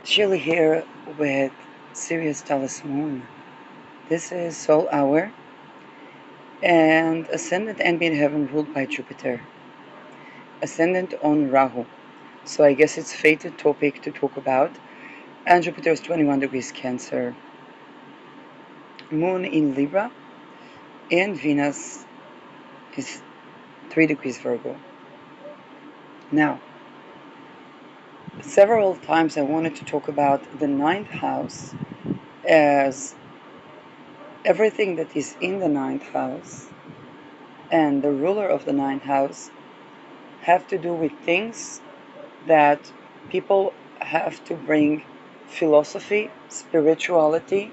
Chili here with Sirius Talis Moon. This is Soul Hour and Ascendant Ambient Heaven ruled by Jupiter. Ascendant on Rahu. So I guess it's fated topic to talk about. And Jupiter is 21 degrees Cancer. Moon in Libra. And Venus is 3 degrees Virgo. Now, several times I wanted to talk about the ninth house as everything that is in the ninth house and the ruler of the ninth house have to do with things that people have to bring philosophy, spirituality,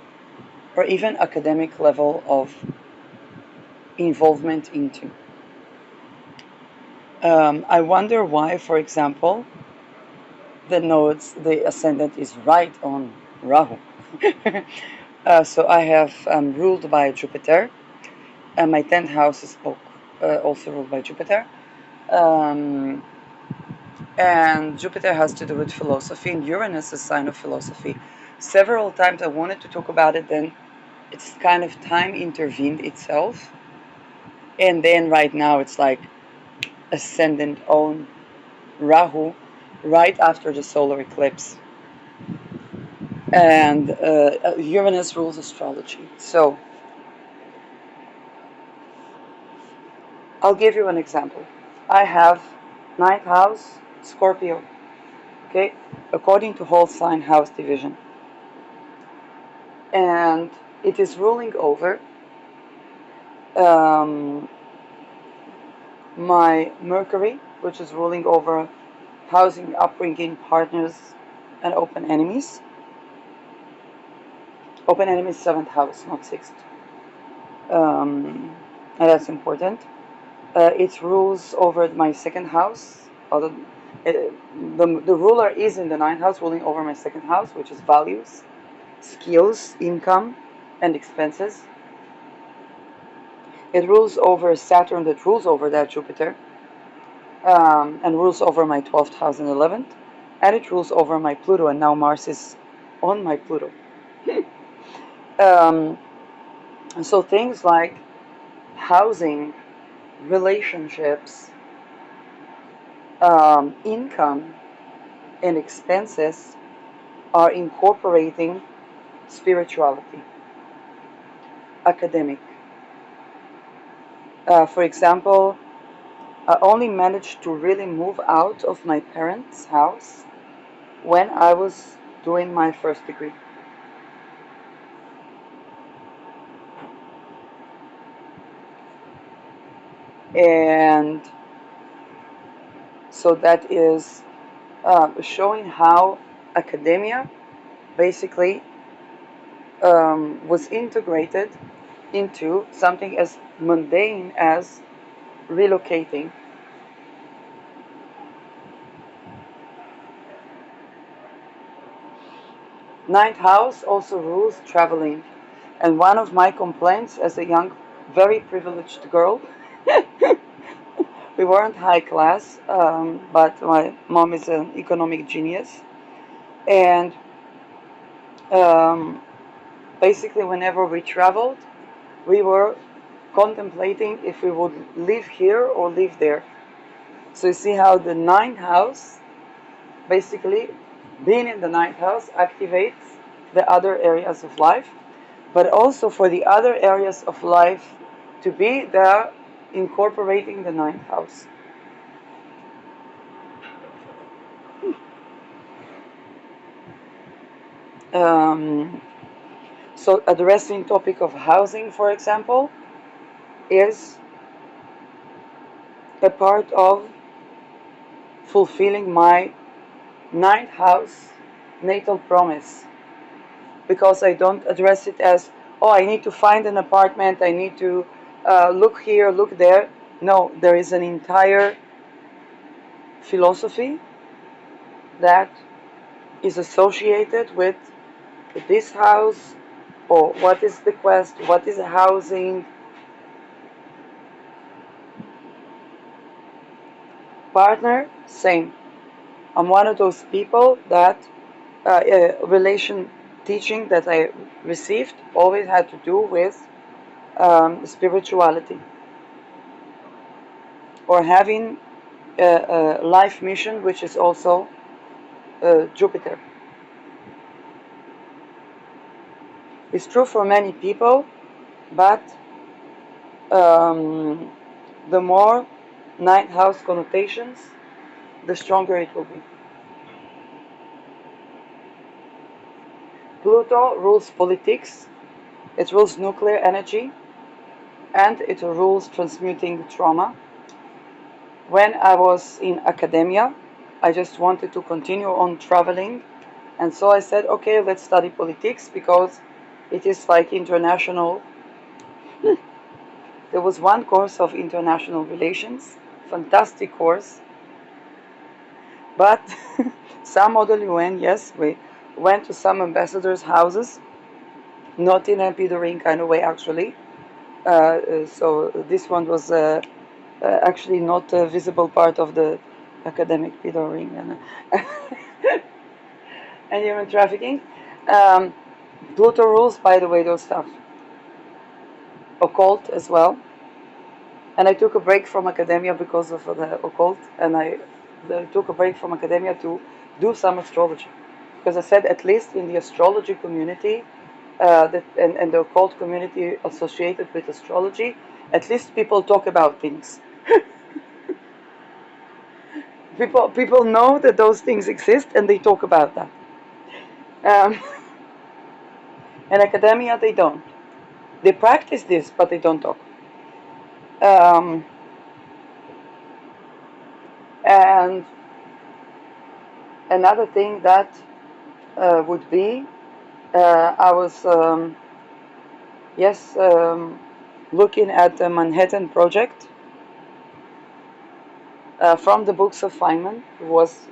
or even academic level of involvement into. I wonder why, for example, the ascendant is right on Rahu. So I have ruled by Jupiter, and my 10th house is also ruled by Jupiter. And Jupiter has to do with philosophy, and Uranus is a sign of philosophy. Several times I wanted to talk about it, then it's kind of time intervened itself. And then right now it's like ascendant on Rahu right after the solar eclipse. And Uranus rules astrology. So I'll give you an example. I have ninth house, Scorpio, okay, according to whole sign house division. And it is ruling over my Mercury, which is ruling over housing, upbringing, partners, and open enemies. Open enemies, 7th house, not 6th. And that's important. It rules over my 2nd house. Although the ruler is in the 9th house, ruling over my 2nd house, which is values, skills, income, and expenses. It rules over Saturn, that rules over that Jupiter, and rules over my 12th house and 11th, and it rules over my Pluto, and now Mars is on my Pluto. So things like housing, relationships, income, and expenses are incorporating spirituality, academic. For example, I only managed to really move out of my parents' house when I was doing my first degree. And so that is showing how academia basically was integrated into something as mundane as relocating. Ninth house also rules traveling. And one of my complaints as a young, very privileged girl, we weren't high class, but my mom is an economic genius. And basically, whenever we traveled, we were contemplating if we would live here or live there. So you see how the ninth house, basically, being in the ninth house activates the other areas of life, but also for the other areas of life to be there, incorporating the ninth house. So addressing topic of housing, for example, is a part of fulfilling my ninth house natal promise, because I don't address it as, oh, I need to find an apartment, I need to look here, look there. No, there is an entire philosophy that is associated with this house, or what is the quest, what is housing. Partner, same. I'm one of those people that relation teaching that I received always had to do with spirituality or having a life mission, which is also Jupiter. It's true for many people, but the more ninth house connotations, the stronger it will be. Pluto rules politics, it rules nuclear energy, and it rules transmuting trauma. When I was in academia, I just wanted to continue on traveling, and so I said, okay, let's study politics because it is like international. There was one course of international relations, fantastic course, but some model UN, yes, we went to some ambassadors' houses, not in a Peter kind of way actually. So this one was actually not a visible part of the academic Peter and, and human trafficking. Pluto rules, by the way, those stuff. Occult as well. And I took a break from academia because of the occult, and I took a break from academia to do some astrology. Because I said, at least in the astrology community, and the occult community associated with astrology, at least people talk about things. People know that those things exist, and they talk about that. In academia, they don't. They practice this, but they don't talk. And another thing that would be, I was, looking at the Manhattan Project from the books of Feynman, who was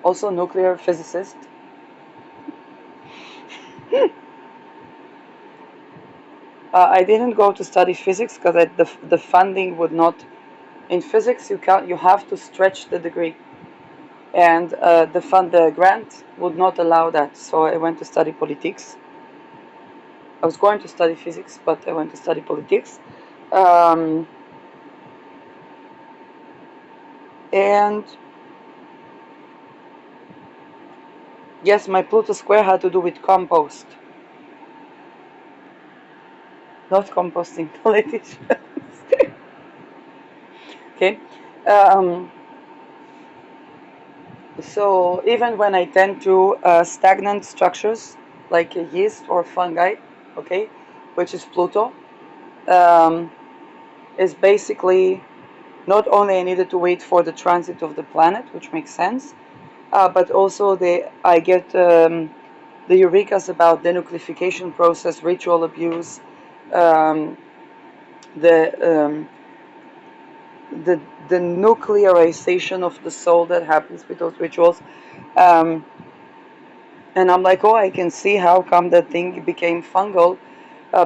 also a nuclear physicist. I didn't go to study physics because the funding would not. In physics, you have to stretch the degree, and the grant would not allow that. So I went to study politics. I was going to study physics, but I went to study politics. And yes, my Pluto square had to do with compost. Not composting politicians. Okay. So even when I tend to stagnant structures like a yeast or fungi, okay, which is Pluto, is basically not only I needed to wait for the transit of the planet, which makes sense, but also I get the eurekas about denuclearification process, ritual abuse, the the nuclearization of the soul that happens with those rituals. And I'm like, oh, I can see how come that thing became fungal,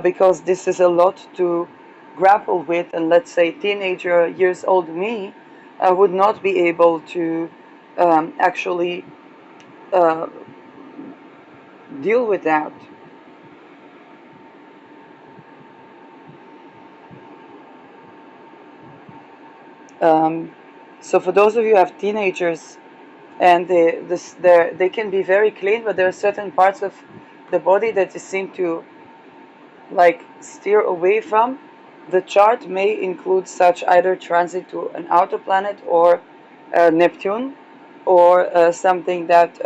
because this is a lot to grapple with. And let's say teenager years old me would not be able to actually deal with that. So for those of you who have teenagers, and they can be very clean, but there are certain parts of the body that they seem to like steer away from. The chart may include such either transit to an outer planet or Neptune, or something that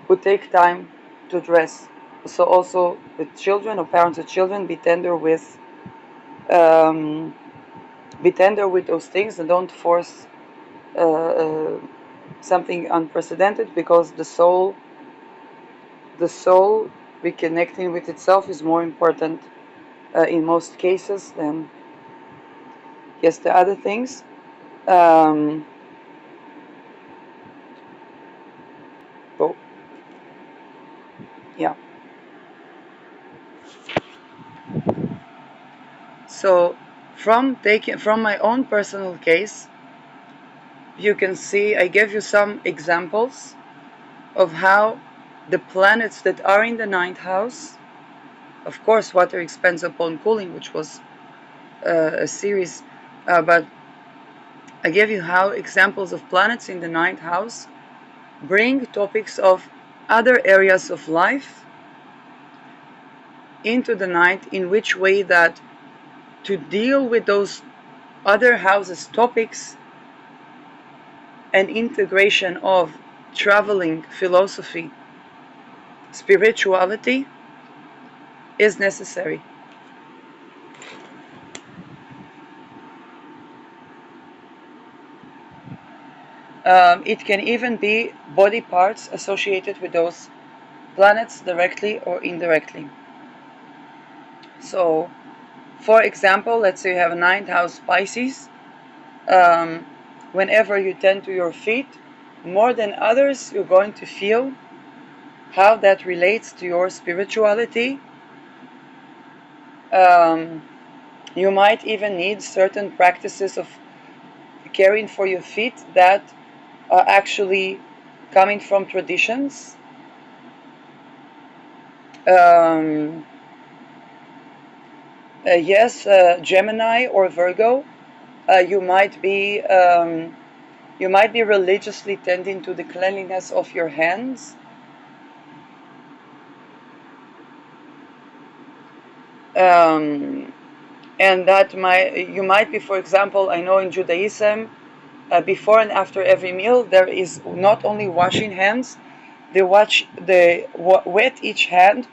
would take time to address. So also with children or parents of children, be tender with those things, and don't force something unprecedented, because the soul reconnecting with itself is more important in most cases than the other things. Oh, yeah. So from my own personal case, you can see I gave you some examples of how the planets that are in the ninth house. Of course, water expands upon cooling, which was a series, but I gave you how examples of planets in the ninth house bring topics of other areas of life into the ninth, in which way that to deal with those other houses topics and integration of traveling, philosophy, spirituality is necessary. It can even be body parts associated with those planets directly or indirectly. So, for example, let's say you have a ninth house Pisces. Whenever you tend to your feet, more than others, you're going to feel how that relates to your spirituality. You might even need certain practices of caring for your feet that are actually coming from traditions. Yes, Gemini or Virgo, you might be religiously tending to the cleanliness of your hands. And that you might be, for example, I know in Judaism, before and after every meal, there is not only washing hands, they wet each hand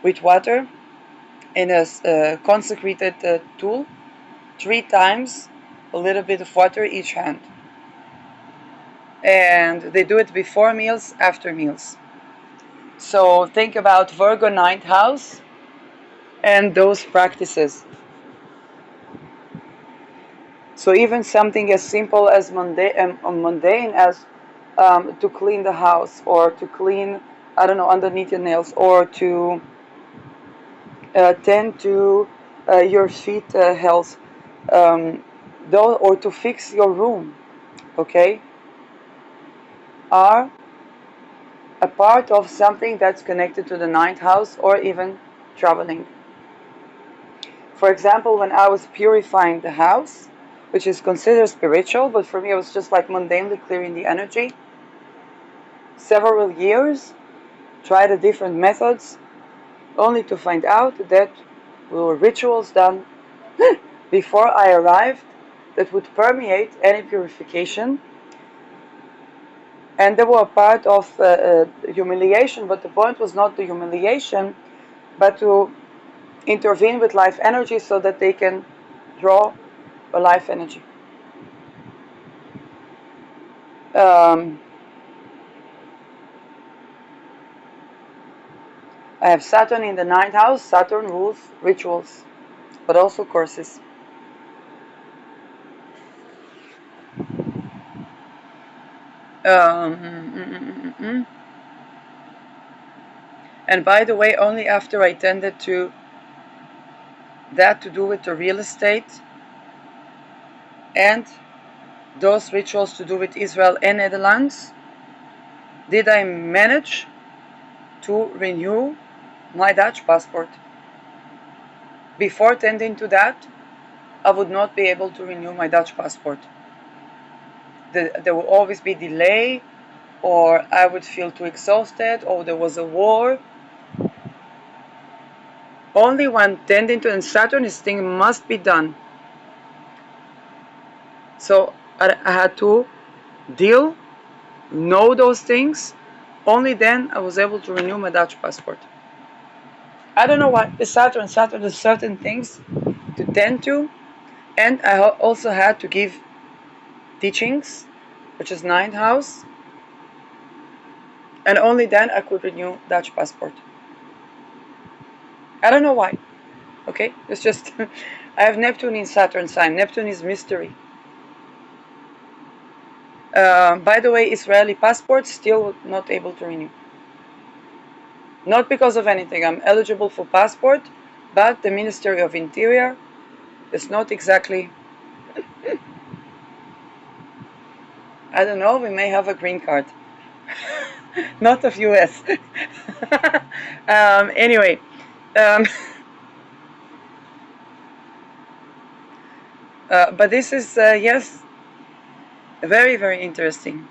with water in a consecrated tool 3 times, a little bit of water each hand. And they do it before meals, after meals. So think about Virgo ninth house and those practices. So even something as simple as mundane as to clean the house, or to clean, I don't know, underneath your nails, or to tend to your feet health, or to fix your room, okay, are a part of something that's connected to the ninth house, or even traveling. For example, when I was purifying the house, which is considered spiritual, but for me it was just like mundanely clearing the energy, several years, tried the different methods, only to find out that there were rituals done before I arrived that would permeate any purification, and they were a part of humiliation, but the point was not the humiliation, but to intervene with life energy so that they can draw a life energy. I have Saturn in the ninth house. Saturn rules rituals, but also courses. And by the way, only after I tended to that to do with the real estate and those rituals to do with Israel and Netherlands, did I manage to renew my Dutch passport. Before tending to that, I would not be able to renew my Dutch passport. There will always be delay, or I would feel too exhausted, or there was a war. Only when tending to, and Saturn, this thing must be done. So I had to know those things. Only then I was able to renew my Dutch passport. I don't know why. Saturn has certain things to tend to, and I also had to give teachings, which is ninth house, and only then I could renew Dutch passport. I don't know why. Okay, it's just I have Neptune in Saturn sign. Neptune is mystery. By the way, Israeli passport still not able to renew. Not because of anything. I'm eligible for passport, but the Ministry of Interior is not exactly. I don't know. We may have a green card. Not of US. Anyway, um, but this is, yes, very, very interesting.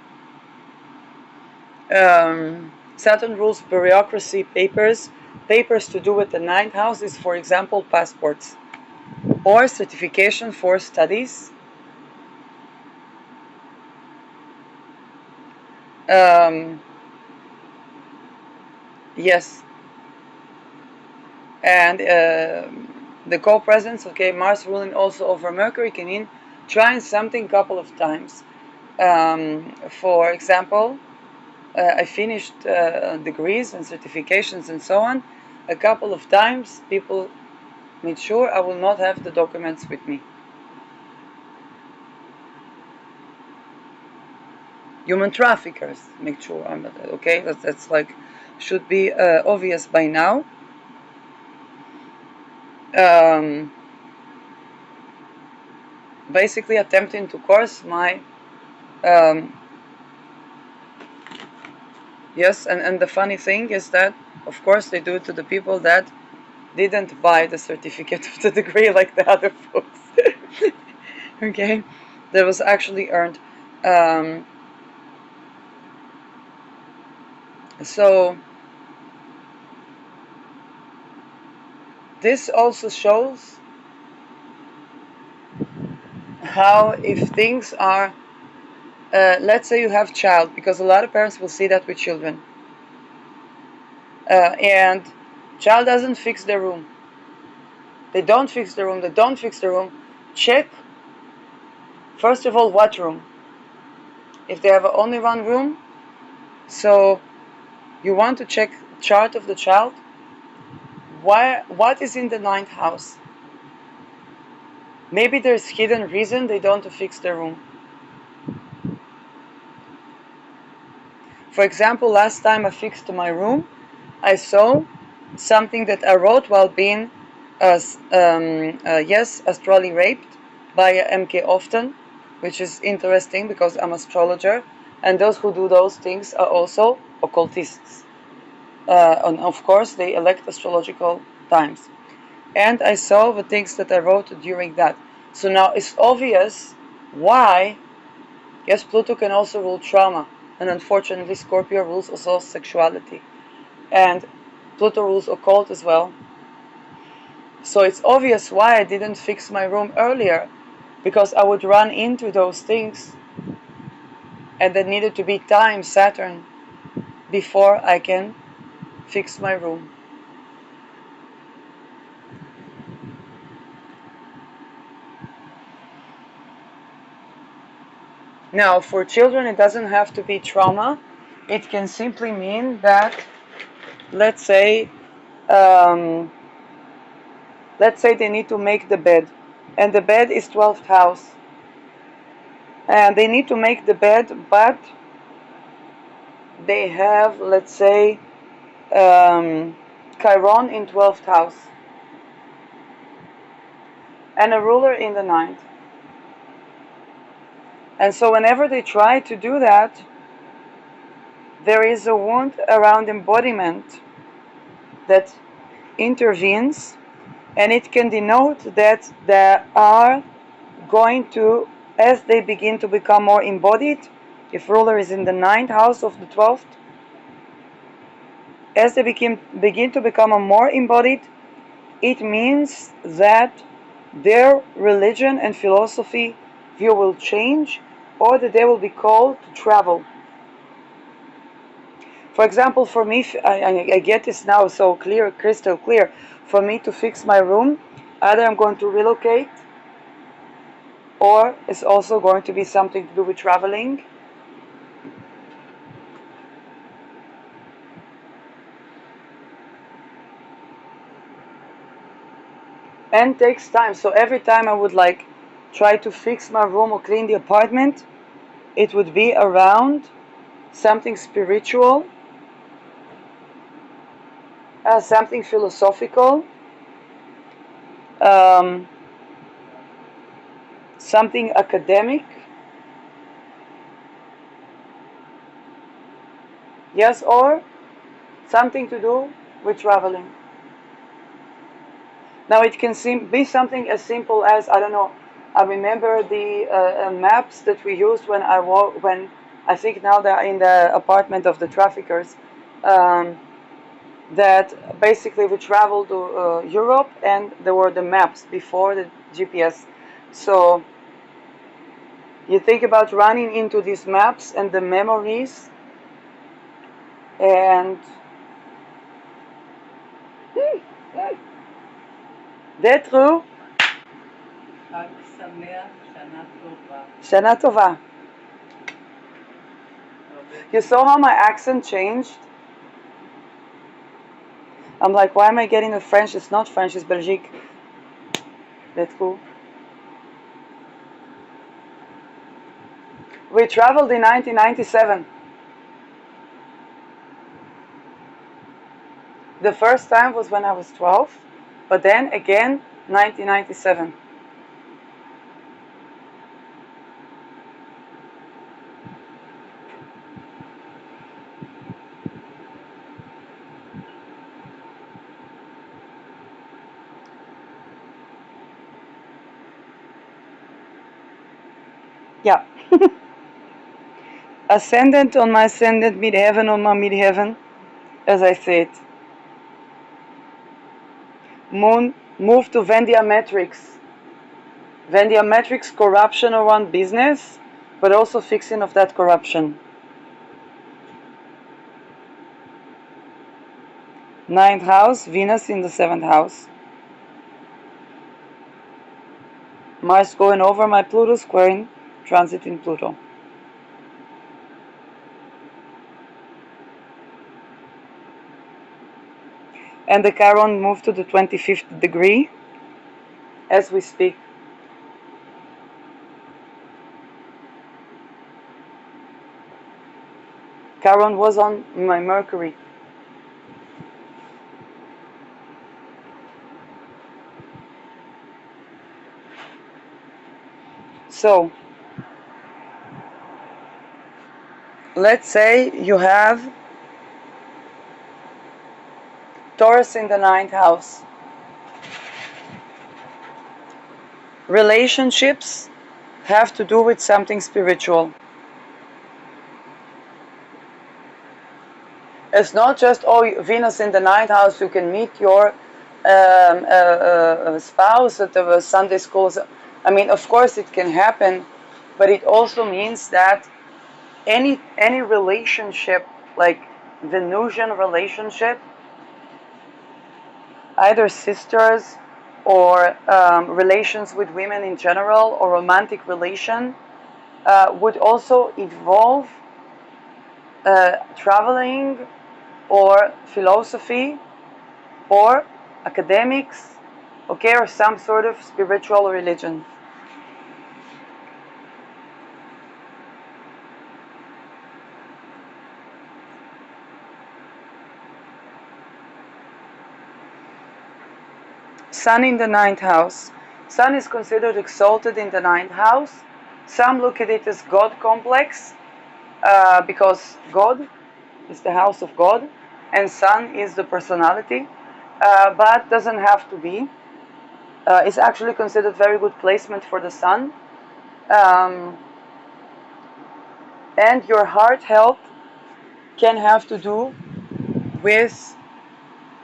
Saturn rules bureaucracy papers. Papers to do with the ninth house is, for example, passports or certification for studies. Yes, and the co-presence, okay, Mars ruling also over Mercury can mean trying something a couple of times. For example, I finished degrees and certifications and so on. A couple of times people made sure I will not have the documents with me. Human traffickers make sure I'm not, okay, that's like, should be obvious by now. Basically attempting to course my yes, and the funny thing is that, of course, they do it to the people that didn't buy the certificate of the degree like the other folks. Okay, that was actually earned. So this also shows how, if things are, let's say you have child, because a lot of parents will see that with children, and child doesn't fix their room. They don't fix the room. They don't fix the room. Check first of all what room. If they have only one room, so you want to check chart of the child. What is in the ninth house? Maybe there's hidden reason they don't fix their room. For example, last time I fixed my room, I saw something that I wrote while being, yes, astrally raped by MK Often, which is interesting because I'm astrologer, and those who do those things are also occultists. And of course, they elect astrological times. And I saw the things that I wrote during that. So now it's obvious why, yes, Pluto can also rule trauma. And unfortunately, Scorpio rules also sexuality. And Pluto rules occult as well. So it's obvious why I didn't fix my room earlier, because I would run into those things and there needed to be time, Saturn, before I can fix my room. Now, for children, it doesn't have to be trauma. It can simply mean that, let's say, um, they need to make the bed, and the bed is 12th house, and they need to make the bed, but they have, let's say, Chiron in 12th house, and a ruler in the ninth. And so whenever they try to do that, there is a wound around embodiment that intervenes, and it can denote that they are going to, as they begin to become more embodied, if ruler is in the ninth house of the 12th, as they begin to become more embodied, it means that their religion and philosophy view will change, or that they will be called to travel. For example, for me, I get this now so clear, crystal clear. For me to fix my room, either I'm going to relocate, or it's also going to be something to do with traveling. And takes time. So every time I would like try to fix my room or clean the apartment, it would be around something spiritual, something philosophical, um, something academic, Yes, or something to do with traveling. Now it can be something as simple as, I don't know, I remember the maps that we used when I think now they're in the apartment of the traffickers, um, that basically we traveled to Europe, and there were the maps before the GPS. So you think about running into these maps and the memories, and that's true. חג שמח, שנה טובה. Shana Tova. You saw how my accent changed? I'm like, why am I getting a French? It's not French, it's Belgique. That's cool. We traveled in 1997. The first time was when I was 12, but then again, 1997. Yeah. Ascendant on my ascendant, midheaven on my midheaven, as I say it. Moon moved to Vendiametrics. Vendiametrics, corruption around business, but also fixing of that corruption. Ninth house, Venus in the seventh house. Mars going over my Pluto square in transit in Pluto. And the Chiron moved to the 25th degree as we speak. Chiron was on my Mercury. So, let's say you have Taurus in the ninth house. Relationships have to do with something spiritual. It's not just, oh, Venus in the ninth house, you can meet your spouse at the Sunday schools. I mean, of course it can happen, but it also means that any relationship, like Venusian relationship, either sisters or relations with women in general, or romantic relation, would also involve traveling or philosophy or academics, okay, or some sort of spiritual religion. Sun in the ninth house. Sun is considered exalted in the ninth house. Some look at it as God complex, because God is the house of God, and Sun is the personality, but doesn't have to be. It's actually considered very good placement for the Sun. And your heart health can have to do with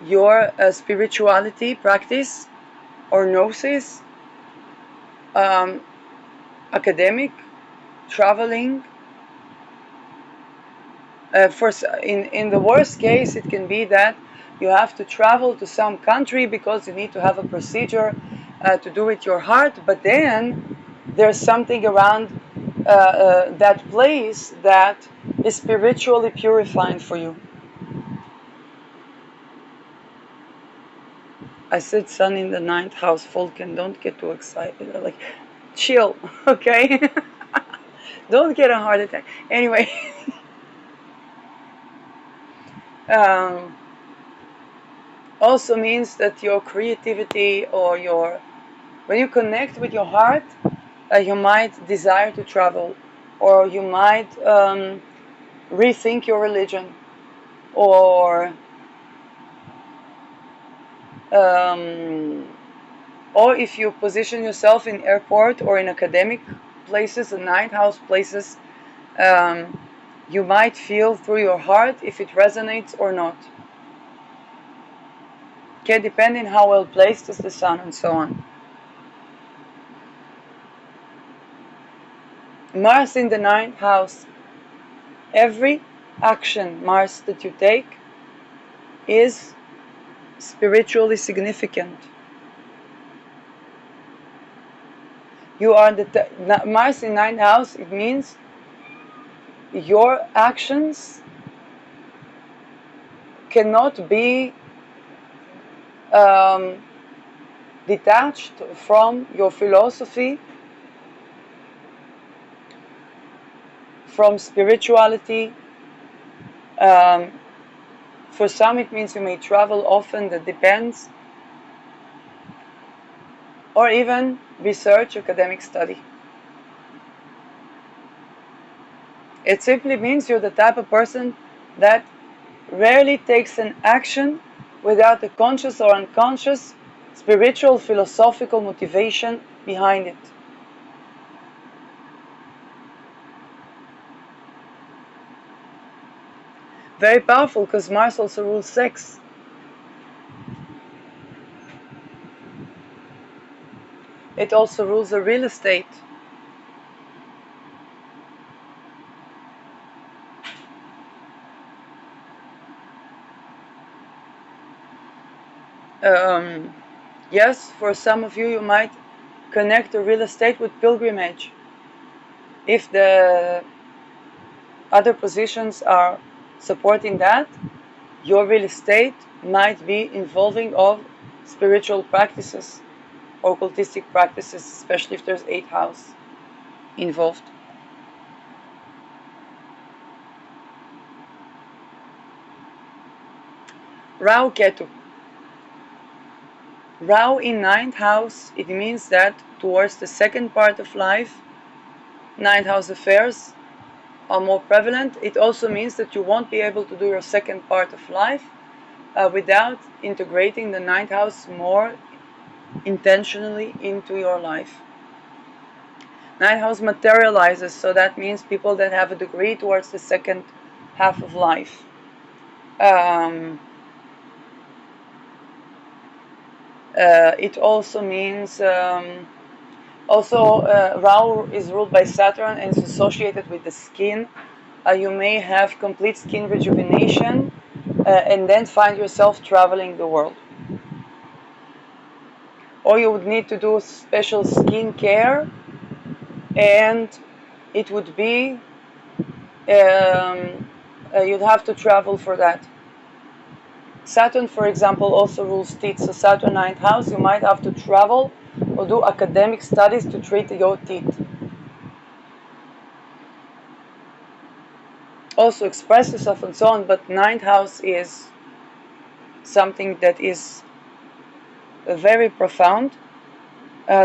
your spirituality practice or gnosis, academic, traveling. In the worst case, it can be that you have to travel to some country because you need to have a procedure to do with your heart, but then there's something around that place that is spiritually purifying for you. I said Sun in the ninth house, Falcon, don't get too excited. Like, chill, okay? Don't get a heart attack. Anyway, also means that your creativity or when you connect with your heart, you might desire to travel, or you might rethink your religion. or if you position yourself in airport or in academic places and night house places, you might feel through your heart if it resonates or not. Okay, depending how well placed is the sun and so on. Mars in the ninth house. Every action, Mars, that you take is spiritually significant. You are Mars in ninth house. It means your actions cannot be detached from your philosophy, from spirituality. For some it means you may travel often, that depends, or even research, academic study. It simply means you're the type of person that rarely takes an action without a conscious or unconscious spiritual, philosophical motivation behind it. Very powerful, because Mars also rules sex. It also rules the real estate. Yes, for some of you, you might connect the real estate with pilgrimage. If the other positions are supporting that, your real estate might be involving of spiritual practices or occultistic practices, especially if there's 8th house involved. Rahu Ketu. Rahu in 9th house, it means that towards the second part of life, 9th house affairs are more prevalent. It also means that you won't be able to do your second part of life without integrating the 9th house more intentionally into your life. 9th house materializes, so that means people that have a degree towards the second half of life. It also means Rahu is ruled by Saturn and is associated with the skin. You may have complete skin rejuvenation and then find yourself traveling the world. Or you would need to do special skin care, and it would be you'd have to travel for that. Saturn, for example, also rules teeth. So Saturn 9th house, you might have to travel or do academic studies to treat your teeth. Also express yourself and so on, but 9th house is something that is very profound.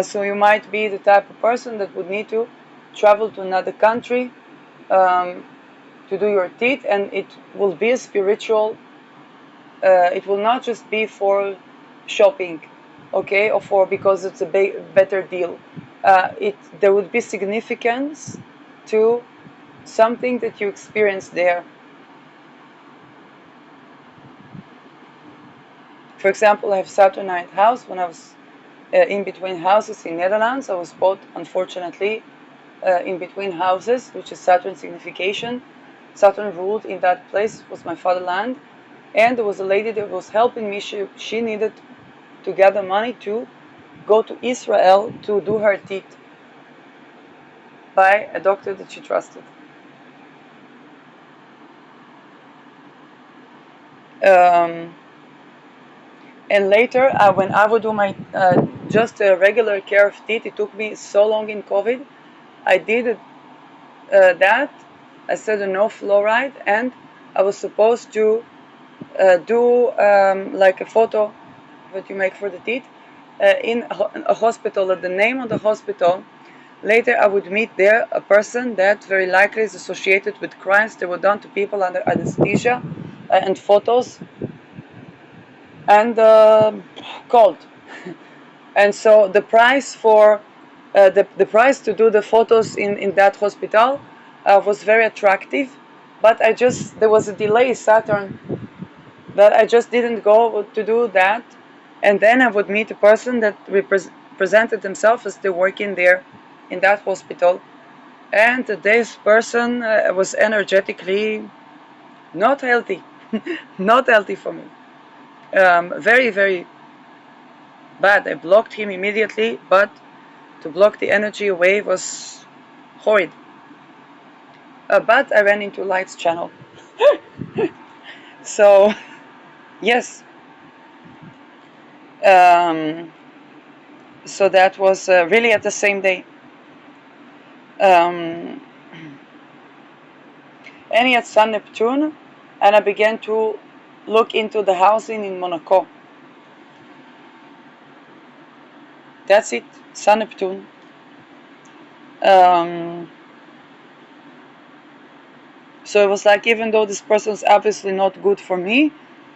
So you might be the type of person that would need to travel to another country to do your teeth, and it will be a spiritual, it will not just be for shopping, okay, or for because it's a better deal. There would be significance to something that you experience there. For example, I have Saturn 9th house. When I was in between houses in Netherlands, I was both, unfortunately, in between houses, which is Saturn signification. Saturn ruled in that place, it was my fatherland, and there was a lady that was helping me. She needed to gather money to go to Israel to do her teeth by a doctor that she trusted. And later, when I would do my just a regular care of teeth, it took me so long in COVID. I did that. I said a no fluoride, and I was supposed to do like a photo that you make for the teeth in a hospital. At the name of the hospital, later I would meet there a person that very likely is associated with crimes that were done to people under anesthesia, and photos and cold. And so the price for the price to do the photos in that hospital was very attractive, but there was a delay, Saturn, that I just didn't go to do that. And then I would meet a person that presented themselves as they working there in that hospital, and this person was energetically not healthy, not healthy for me. Very, very bad. I blocked him immediately, but to block the energy away was horrid. But I ran into Light's channel. So, yes. So that was really at the same day. And he had Sun Neptune, and I began to look into the housing in Monaco. That's it, Sun Neptune. So it was like, even though this person is obviously not good for me,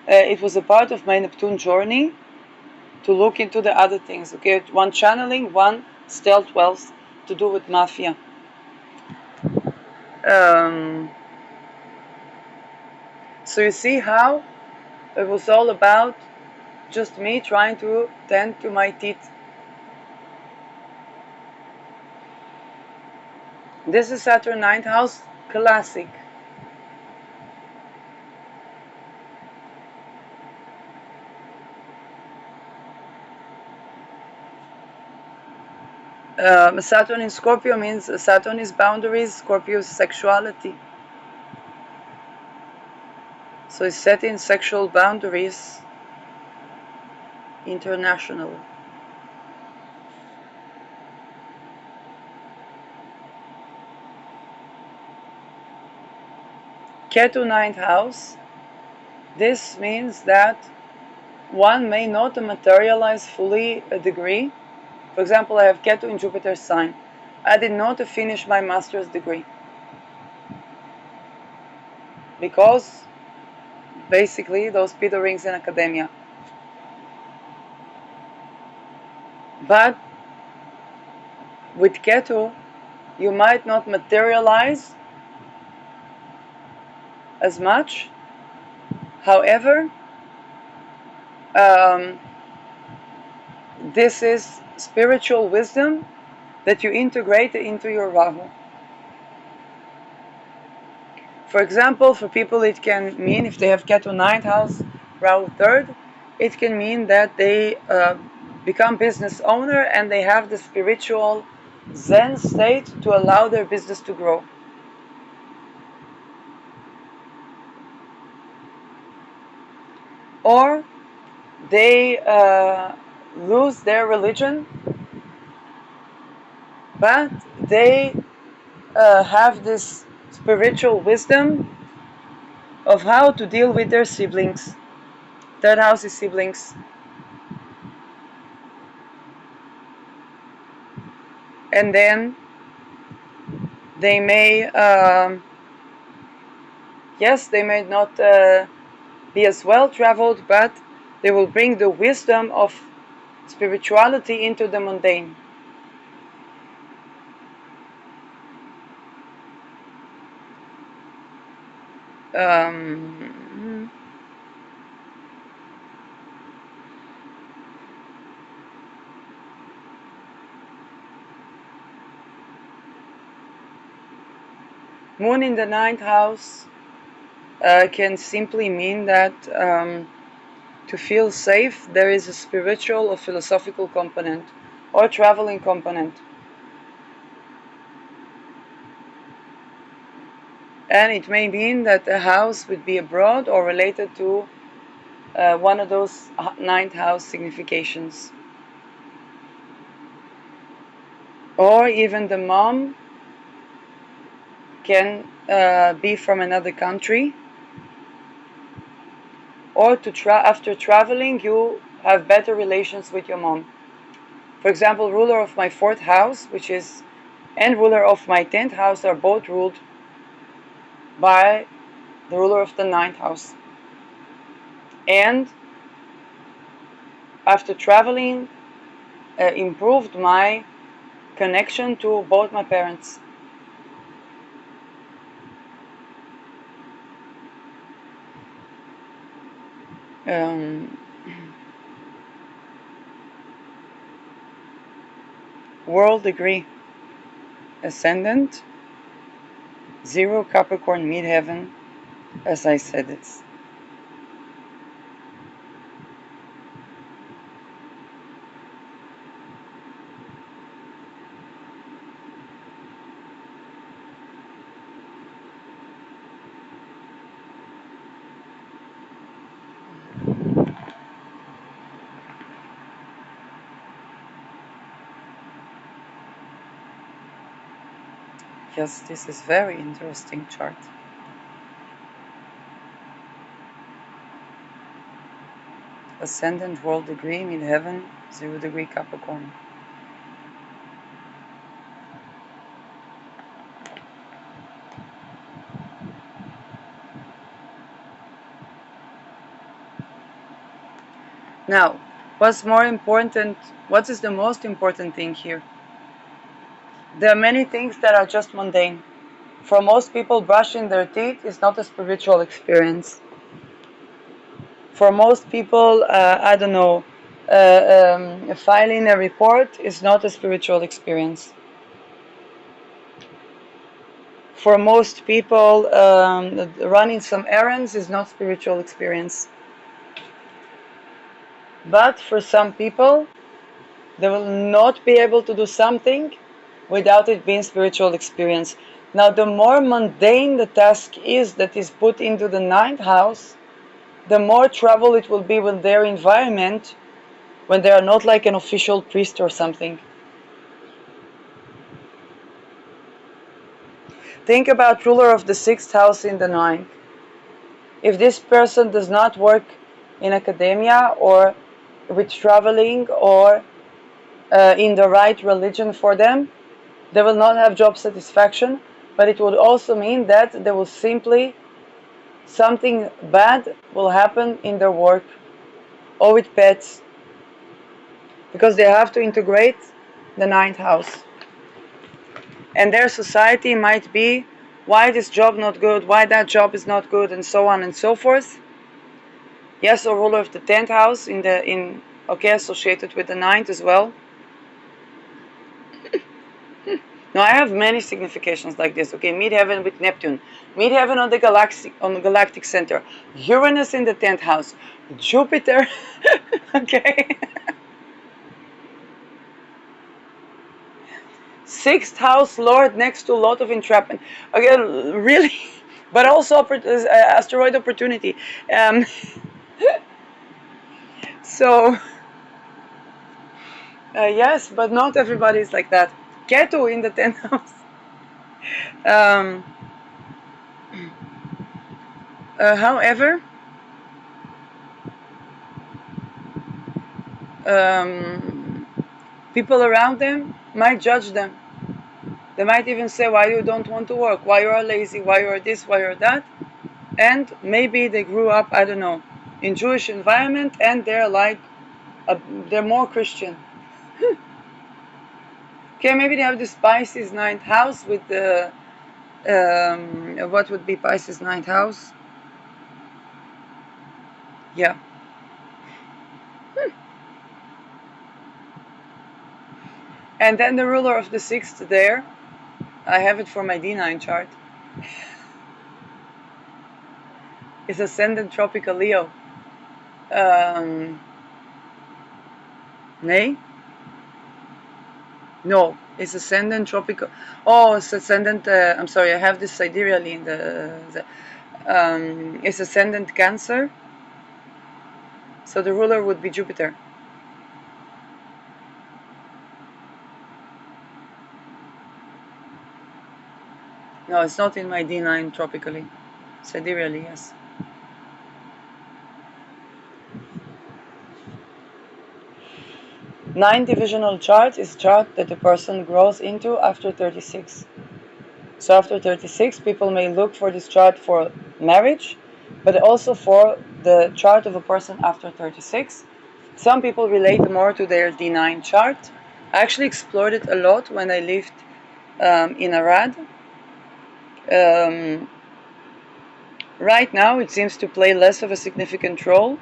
it was a part of my Neptune journey to look into the other things. Okay, one channeling, one stealth wealth to do with mafia. So you see how it was all about just me trying to tend to my teeth. This is Saturn 9th house, classic. Saturn in Scorpio means Saturn is boundaries, Scorpio is sexuality. So it's setting sexual boundaries internationally. Ketu 9th house. This means that one may not materialize fully a degree. For example, I have Ketu in Jupiter's sign. I did not finish my master's degree because basically those Peter rings in academia. But with Ketu, you might not materialize as much. However, this is spiritual wisdom that you integrate into your Rahu. For example, for people it can mean, if they have Ketu 9th house, Rahu 3rd, it can mean that they become business owner and they have the spiritual Zen state to allow their business to grow. Or they lose their religion, but they have this spiritual wisdom of how to deal with their siblings. Third house is siblings. And then they may, yes, they may not be as well traveled, but they will bring the wisdom of spirituality into the mundane. Moon in the 9th house can simply mean that to feel safe there is a spiritual or philosophical component or traveling component. And it may mean that the house would be abroad or related to one of those 9th house significations. Or even the mom can be from another country. Or after traveling, you have better relations with your mom. For example, ruler of my 4th house, and ruler of my 10th house are both ruled by the ruler of the 9th house. and after traveling, improved my connection to both my parents. World degree, ascendant, 0 Capricorn, midheaven, as I said it's. Yes, this is very interesting chart. Ascendant, world degree, midheaven, 0 degree Capricorn. Now, what's more important? What is the most important thing here? There are many things that are just mundane. For most people, brushing their teeth is not a spiritual experience. For most people, I don't know, filing a report is not a spiritual experience. For most people, running some errands is not spiritual experience. But for some people, they will not be able to do something without it being spiritual experience. Now, the more mundane the task is that is put into the ninth house, the more trouble it will be with their environment when they are not like an official priest or something. Think about ruler of the sixth house in the ninth. If this person does not work in academia or with traveling or in the right religion for them, they will not have job satisfaction, but it would also mean that they will simply, something bad will happen in their work or with pets, because they have to integrate the ninth house. And their society might be, why this job not good, why that job is not good, and so on and so forth. Yes, a ruler of the 10th house associated with the ninth as well. Now I have many significations like this. Okay, midheaven with Neptune, midheaven on the galactic center, Uranus in the 10th house, Jupiter. Okay. Sixth house Lord next to a lot of entrapment. Again, really, but also asteroid opportunity. So, yes, but not everybody is like that. Ketu in the 10th house. However, people around them might judge them. They might even say, why you don't want to work, why you are lazy, why you are this, why you are that. And maybe they grew up, I don't know, in Jewish environment, and they're like, they're more Christian. Okay, maybe they have this Pisces ninth house with the, what would be Pisces ninth house? Yeah. And then the ruler of the sixth there, I have it for my D9 chart, is ascendant tropical Leo. Nay? No, it's ascendant tropical. Oh, it's ascendant. I'm sorry, I have this sidereally in it's ascendant Cancer. So the ruler would be Jupiter. No, it's not in my D9 tropically. Sidereally, yes. Nine divisional chart is a chart that a person grows into after 36. So after 36, people may look for this chart for marriage, but also for the chart of a person after 36. Some people relate more to their D9 chart. I actually explored it a lot when I lived in Arad. Right now, it seems to play less of a significant role.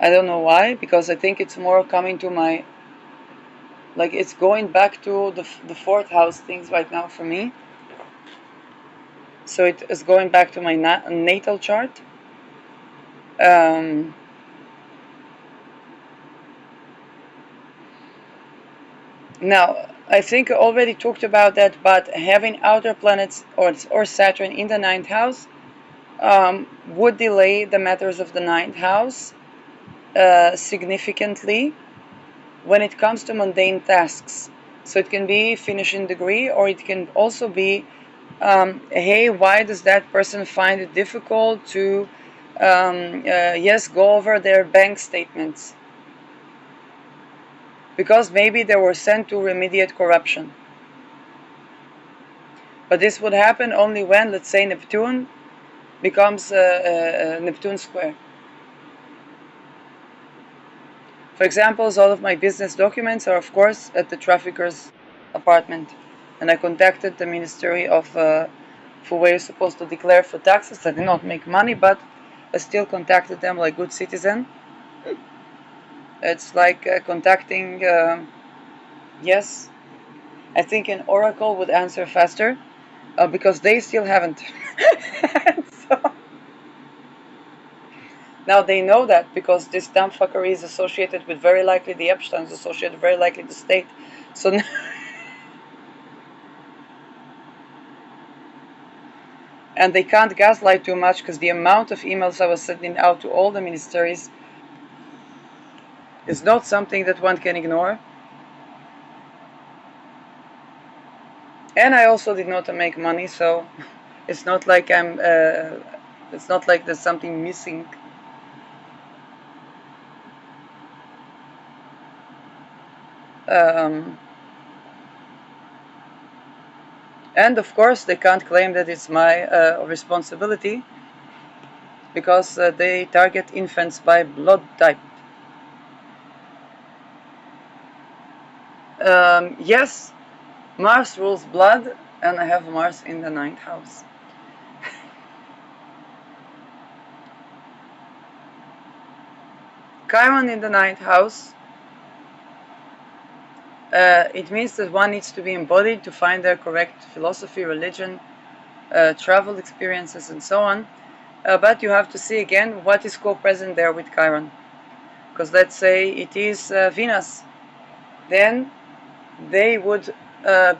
I don't know why, because I think it's more coming to my, like, it's going back to the fourth house things right now for me. So it is going back to my natal chart. Now, I think I already talked about that, but having outer planets or Saturn in the ninth house would delay the matters of the ninth house significantly when it comes to mundane tasks. So it can be finishing degree, or it can also be, hey, why does that person find it difficult to, go over their bank statements? Because maybe they were sent to remediate corruption. But this would happen only when, let's say, Neptune becomes Neptune square. For example, all of my business documents are, of course, at the trafficker's apartment. And I contacted the Ministry of for where you're supposed to declare for taxes. I did not make money, but I still contacted them like good citizen. It's like contacting, yes, I think an oracle would answer faster because they still haven't. So, now they know that because this dumb fuckery is associated with very likely the Epsteins, associated very likely the state. So and they can't gaslight too much because the amount of emails I was sending out to all the ministries is not something that one can ignore. And I also did not make money, so it's not like it's not like there's something missing. And of course, they can't claim that it's my responsibility because they target infants by blood type. Yes, Mars rules blood, and I have Mars in the ninth house. Chiron in the ninth house, it means that one needs to be embodied to find their correct philosophy, religion, travel experiences, and so on. But you have to see again what is co-present there with Chiron. Because let's say it is Venus, then they would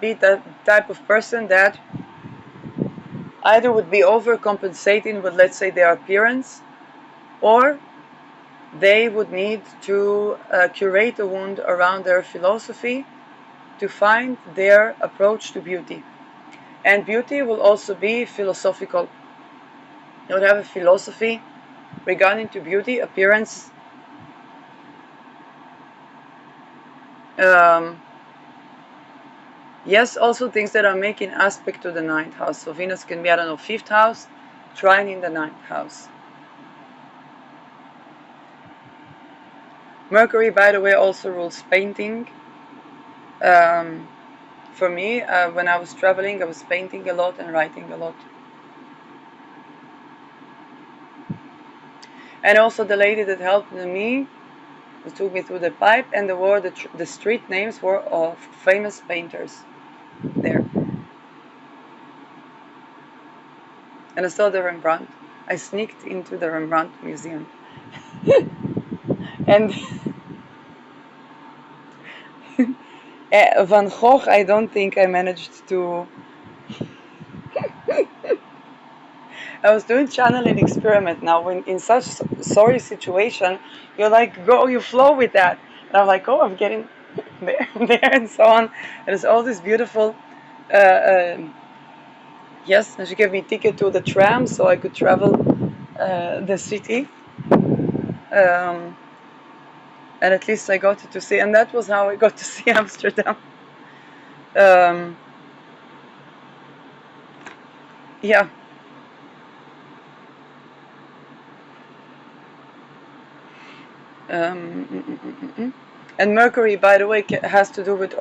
be the type of person that either would be overcompensating with, let's say, their appearance, or they would need to curate a wound around their philosophy to find their approach to beauty. And beauty will also be philosophical. You would have a philosophy regarding to beauty, appearance, yes, also things that are making aspect to the ninth house. So Venus can be, I don't know, fifth house, trine in the ninth house. Mercury, by the way, also rules painting. For me, when I was traveling, I was painting a lot and writing a lot. And also the lady that helped me, who took me through the pipe, and the street names were of famous painters there. And I saw the Rembrandt. I sneaked into the Rembrandt museum. And Van Gogh, I don't think I managed to. I was doing channeling experiment. Now, when in such sorry situation, you're like, go, you flow with that. And I'm like, oh, I'm getting there, and so on. And there's all this beautiful. Yes, and she gave me a ticket to the tram so I could travel the city. And at least I got to see, and that was how I got to see Amsterdam. Yeah. And Mercury, by the way, has to do with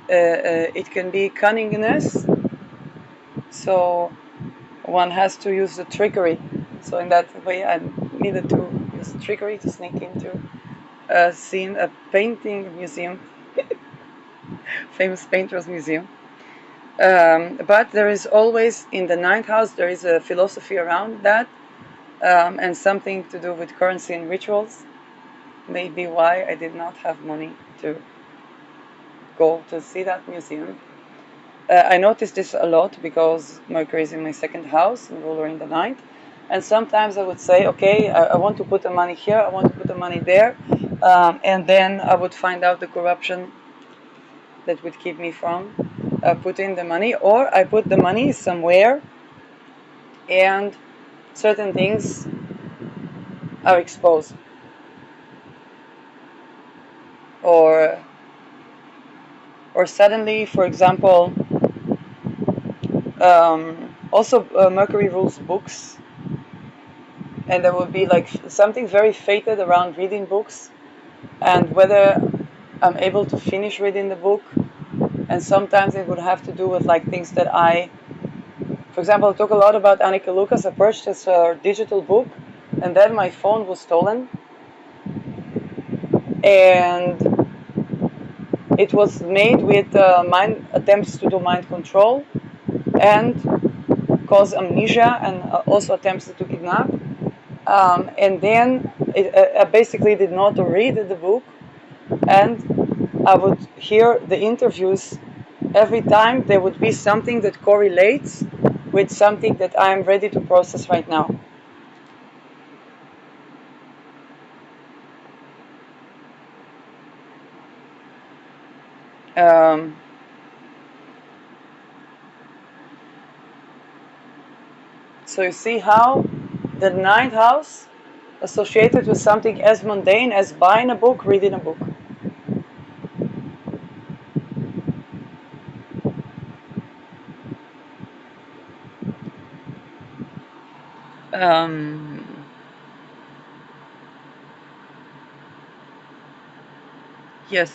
it can be cunningness. So one has to use the trickery. So in that way, I needed to use trickery to sneak into a scene, a painting museum, famous painters museum. But there is always in the ninth house there is a philosophy around that, and something to do with currency and rituals. Maybe why I did not have money to go to see that museum. I noticed this a lot because Mercury is in my second house and ruler in the ninth. And sometimes I would say, okay, I want to put the money here, I want to put the money there. And then I would find out the corruption that would keep me from putting the money. Or I put the money somewhere and certain things are exposed. Or suddenly, for example, also Mercury rules books, and there will be like something very fated around reading books and whether I'm able to finish reading the book. And sometimes it would have to do with like things that for example, I talk a lot about Annika Lucas. I purchased her digital book, and then my phone was stolen, and it was made with mind attempts to do mind control and cause amnesia, and also attempts to kidnap. And then I basically did not read the book, and I would hear the interviews. Every time there would be something that correlates with something that I'm ready to process right now. So you see how the ninth house associated with something as mundane as buying a book, reading a book. Yes.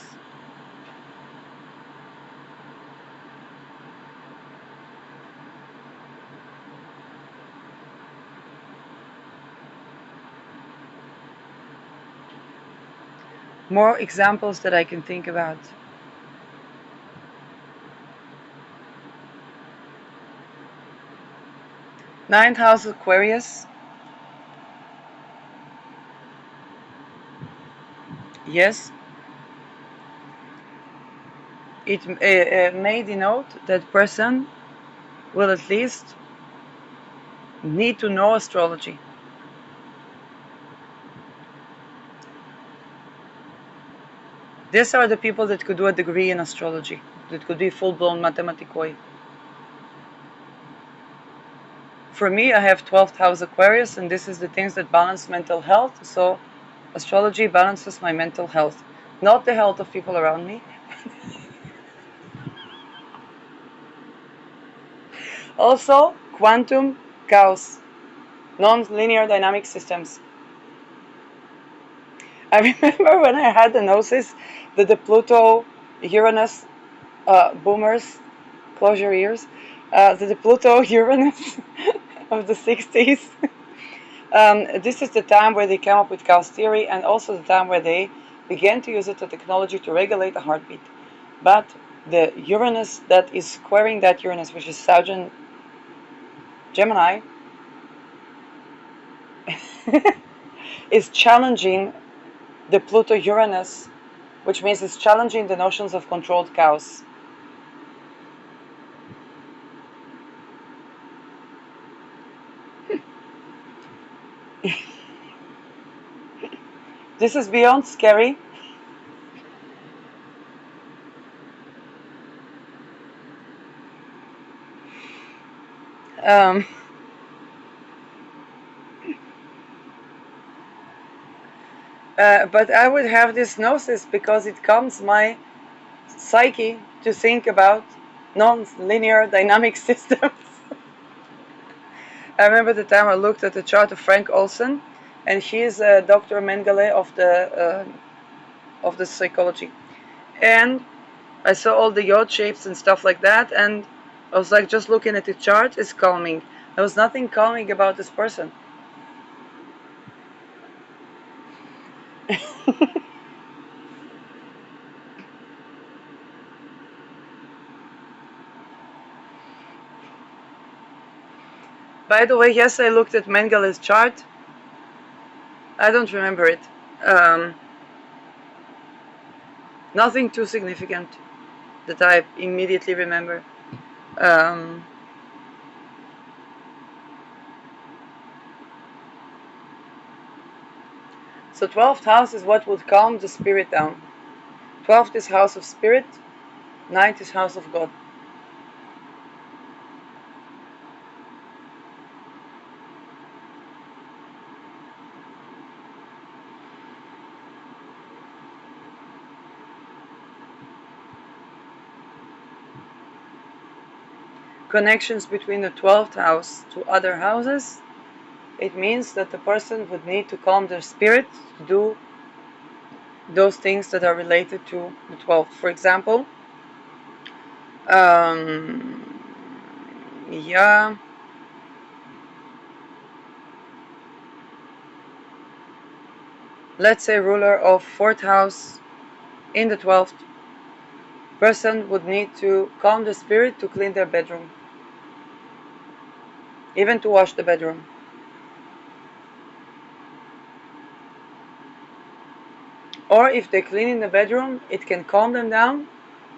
More examples that I can think about. Ninth house Aquarius. Yes. It may denote that person will at least need to know astrology. These are the people that could do a degree in astrology, that could be full-blown mathematicoi. For me, I have 12th house Aquarius, and this is the things that balance mental health. So astrology balances my mental health, not the health of people around me. Also, quantum chaos, non-linear dynamic systems. I remember when I had the gnosis that the Pluto, Uranus, boomers, close your ears, the Pluto, Uranus of the 60s. This is the time where they came up with chaos theory, and also the time where they began to use it as technology to regulate the heartbeat. But the Uranus that is squaring that Uranus, which is Southern Gemini, is challenging the Pluto Uranus, which means it's challenging the notions of controlled chaos. This is beyond scary. But I would have this gnosis because it calms my psyche to think about non-linear dynamic systems. I remember the time I looked at the chart of Frank Olson, and he is Dr. Mengele of the psychology. And I saw all the yod shapes and stuff like that, and I was like, just looking at the chart is calming. There was nothing calming about this person. By the way, yes, I looked at Mengele's chart. I don't remember it. Nothing too significant that I immediately remember. So 12th house is what would calm the spirit down. 12th is house of spirit, 9th is house of God. Connections between the 12th house to other houses, it means that the person would need to calm their spirit to do those things that are related to the 12th. For example, let's say ruler of 4th house in the 12th, person would need to calm the spirit to clean their bedroom, even to wash the bedroom. Or if they clean in the bedroom, it can calm them down.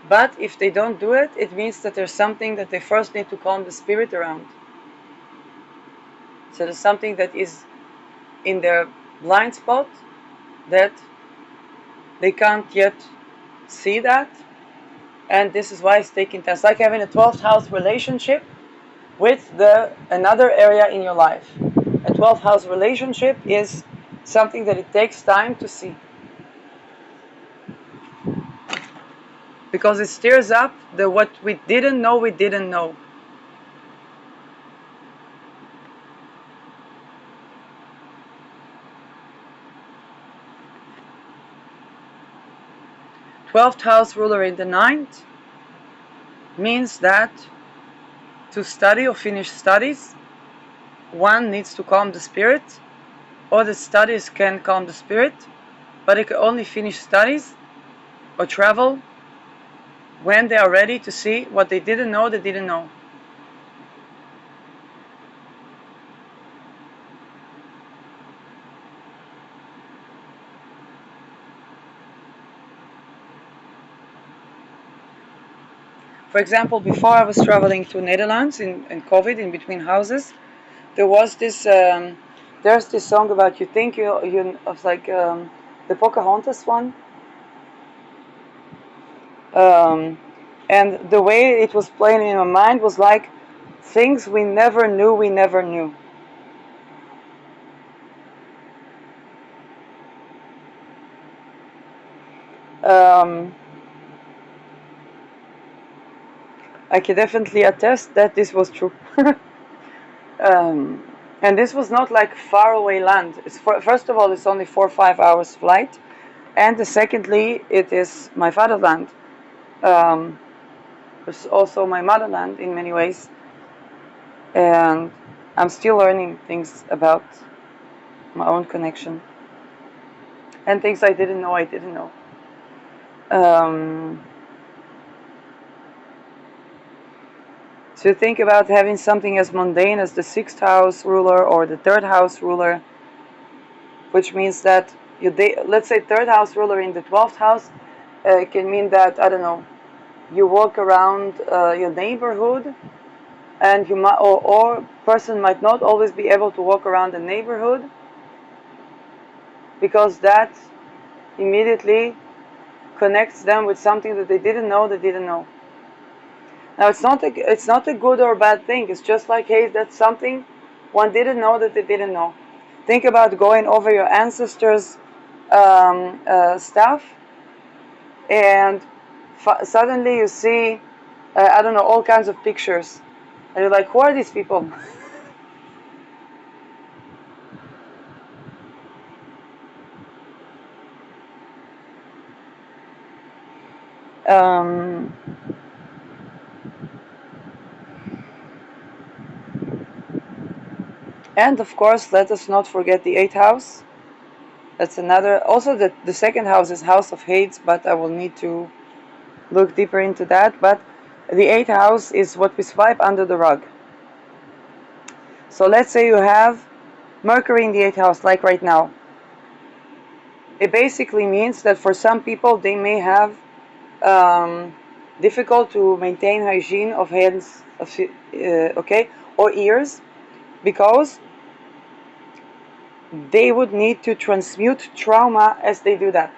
But if they don't do it, it means that there's something that they first need to calm the spirit around. So there's something that is in their blind spot that they can't yet see that. And this is why it's taking time. It's like having a 12th house relationship with another area in your life. A 12th house relationship is something that it takes time to see. Because it stirs up what we didn't know we didn't know. Twelfth house ruler in the 9th means that to study or finish studies, one needs to calm the spirit, or the studies can calm the spirit, but they can only finish studies or travel when they are ready to see what they didn't know they didn't know. For example, before I was traveling to Netherlands in COVID, in between houses, there was this, there's this song about you think you of like the Pocahontas one. And the way it was playing in my mind was like things we never knew we never knew. I can definitely attest that this was true. And this was not like faraway land. First of all, it's only 4 or 5 hours flight, and secondly, it is my fatherland. It's also my motherland in many ways, and I'm still learning things about my own connection and things I didn't know I didn't know. So think about having something as mundane as the 6th house ruler or the 3rd house ruler, which means that let's say 3rd house ruler in the 12th house can mean that, I don't know, you walk around your neighborhood, and you might, or person might not always be able to walk around the neighborhood, because that immediately connects them with something that they didn't know they didn't know. Now it's not a good or bad thing. It's just like, hey, that's something one didn't know that they didn't know. Think about going over your ancestors' stuff, and suddenly you see, I don't know, all kinds of pictures, and you're like, who are these people? Um, and of course, let us not forget the eighth house. That's another. Also, the second house is House of Hates, but I will need to look deeper into that. But the eighth house is what we swipe under the rug. So let's say you have Mercury in the eighth house, like right now. It basically means that for some people, they may have difficult to maintain hygiene of hands, okay, or ears, because they would need to transmute trauma as they do that.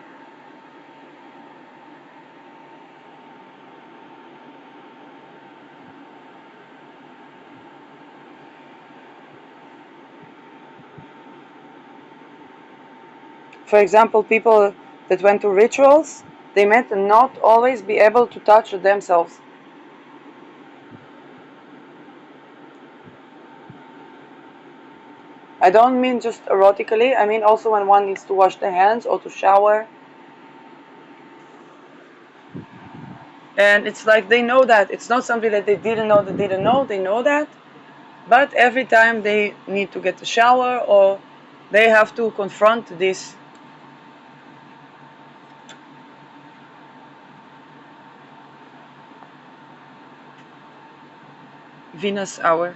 For example, people that went to rituals, they might not always be able to touch themselves. I don't mean just erotically, I mean also when one needs to wash the hands or to shower. And it's like they know that. It's not something that they didn't know, they know that. But every time they need to get a shower or they have to confront this Venus hour.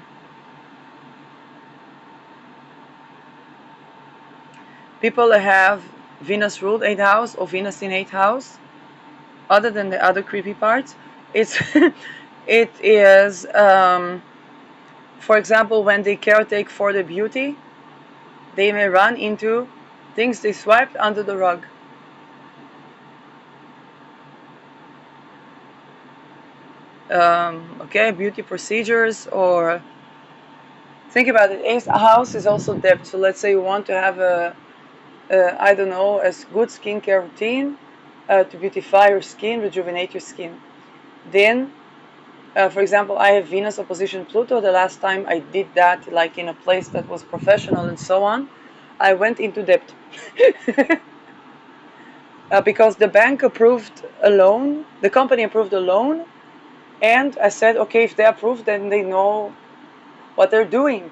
People that have Venus ruled 8th house or Venus in 8th house, other than the other creepy parts, it's it is for example, when they caretake for the beauty, they may run into things they swiped under the rug. Okay, beauty procedures, or think about it. 8th house is also depth. So let's say you want to have I don't know, a good skincare routine to beautify your skin, rejuvenate your skin. Then, for example, I have Venus opposition Pluto. The last time I did that, like in a place that was professional and so on, I went into debt. Because the bank approved a loan, the company approved a loan, and I said, okay, if they approve, then they know what they're doing.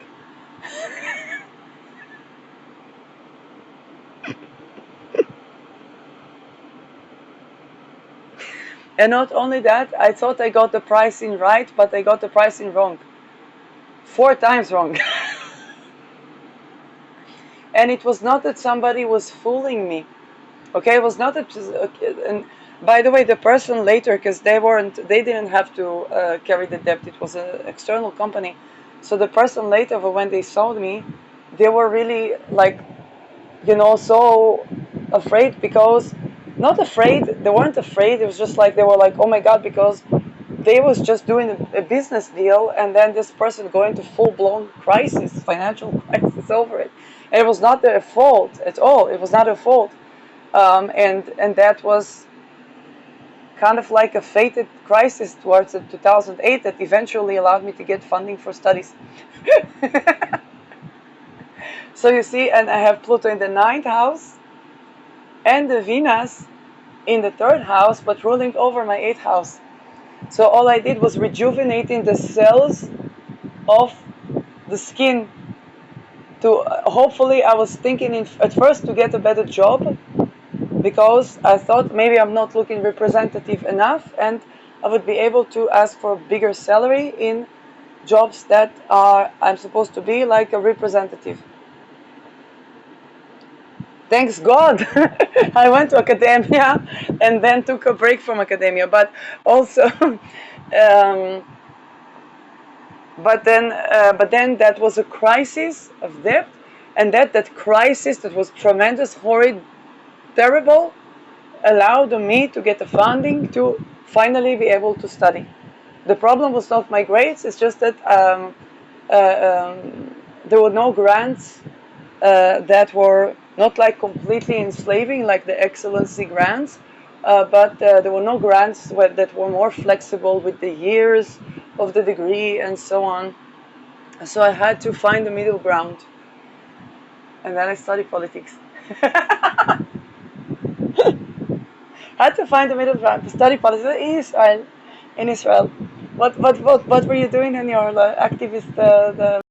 And not only that, I thought I got the pricing right, but I got the pricing wrong. 4 times wrong. And it was not that somebody was fooling me. Okay, it was not that. And by the way, the person later, because they didn't have to carry the debt. It was an external company. So the person later, when they saw me, they were really like, so afraid, because not afraid. They weren't afraid. It was just like they were like, oh my god, because they was just doing a business deal, and then this person going to full-blown crisis, financial crisis over it. And it was not their fault at all. It was not their fault. And that was kind of like a fated crisis towards 2008 that eventually allowed me to get funding for studies. So you see, and I have Pluto in the 9th house and the Venus in the 3rd house, but ruling over my 8th house. So all I did was rejuvenating the cells of the skin to hopefully, I was thinking at first to get a better job, because I thought maybe I'm not looking representative enough, and I would be able to ask for a bigger salary in jobs that I'm supposed to be like a representative. Thanks God, I went to academia and then took a break from academia, but also, but then that was a crisis of debt, and that crisis that was tremendous, horrid, terrible, allowed me to get the funding to finally be able to study. The problem was not my grades, it's just that there were no grants that were not like completely enslaving, like the excellency grants, but there were no grants that were more flexible with the years of the degree and so on. So I had to find the middle ground, and then I studied politics. Had to find the middle ground to study politics in Israel. In Israel, what were you doing in your activist the